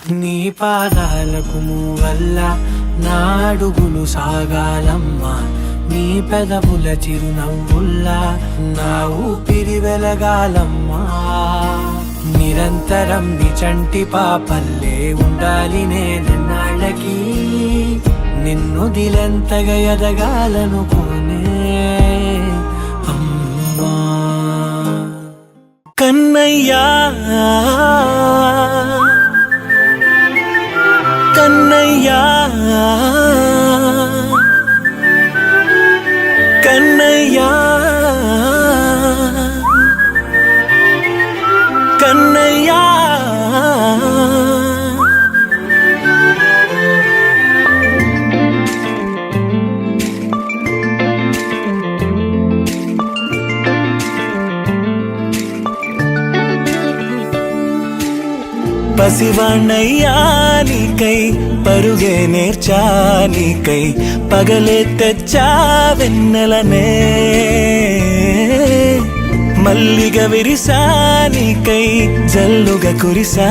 నీ పాదాలకు మూవల్ల నా అడుగులు సాగాలమ్మా, నీ పెదవుల చిరునవ్వుల్లా నా ఊపిరి వెలగాలమ్మా. నిరంతరం నీ చంటి పాపల్లే ఉండాలి నేనన్నాళ్ళకి, నిన్ను దిలెంతగా ఎదగాలనుకోనే అమ్మా. కన్నయ్యా కన్నయ్యా కన్నయ్యా కన్నయ్యా. పసివాణ్ణయ్యా నీకై పరుగే నేర్చా నీకై, పగలే తెచ్చా వెన్నెలనే మల్లిగ విరిసా నీకై, జల్లుగా కురిసా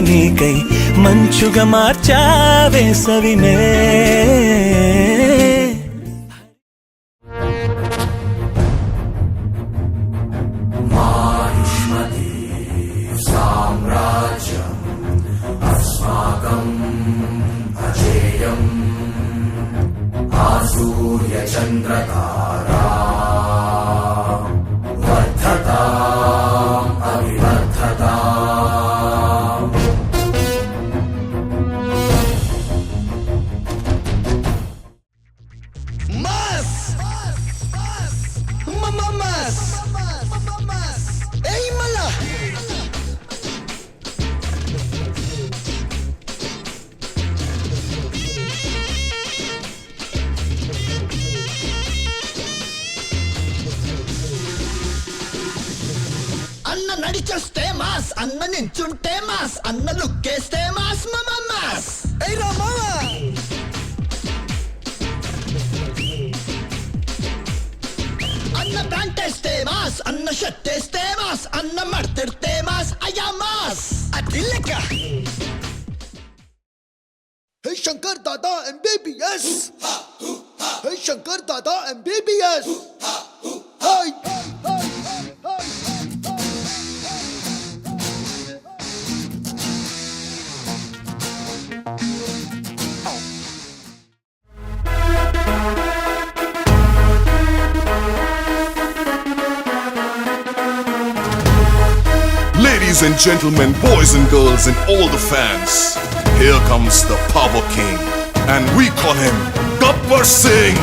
నీకై, మంచుగా మార్చా వేసవినే. చంద్రతారా వర్ధతా అవివర్ధతా. Mas! Mamamas! Ey mala! అన్న నడిచొస్తే మాస్, అన్న నించుంటే మాస్, అన్న లుక్కేస్తే మాస్. మమాస్ ఏయ్ రా మామా. అన్న ప్యాంటేస్తే మాస్, అన్న షర్టేస్తే మాస్, అన్న మడతెడితే మాస్. అయ్యా మాస్ అది లెక్క. Hey Shankar Dada MBBS, hey Shankar Dada MBBS. Hi Ladies and gentlemen, boys and girls and all the fans, here comes the Power King, and we call him Gabbar Singh.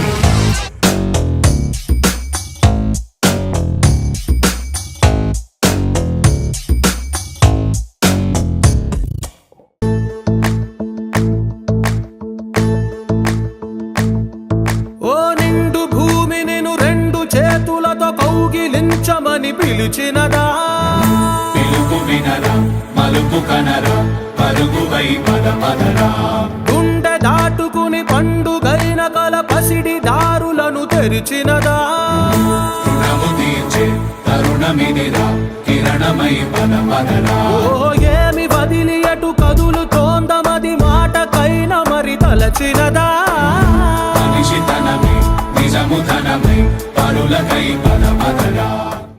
ఓ నిండు భూమి నిన్ను రెండు చేతులతో కౌగిలించమని పిలిచినదా, పిలుపు వినరా మలుపు కనరా పరుగువై పద పదరా. గుండె దాటుకుని పండుగైన కల పసిడి దారులను తెరిచినదా, రుణము తీర్చే తరుణమిదిరా కిరణమై పద పదరా. ఓ ఏమి వదిలి అటు కదులుతోందమది మాటకైనా మరి తలచినదా, మనిషితనమే నిజముతనమై పరులకై పద పదరా.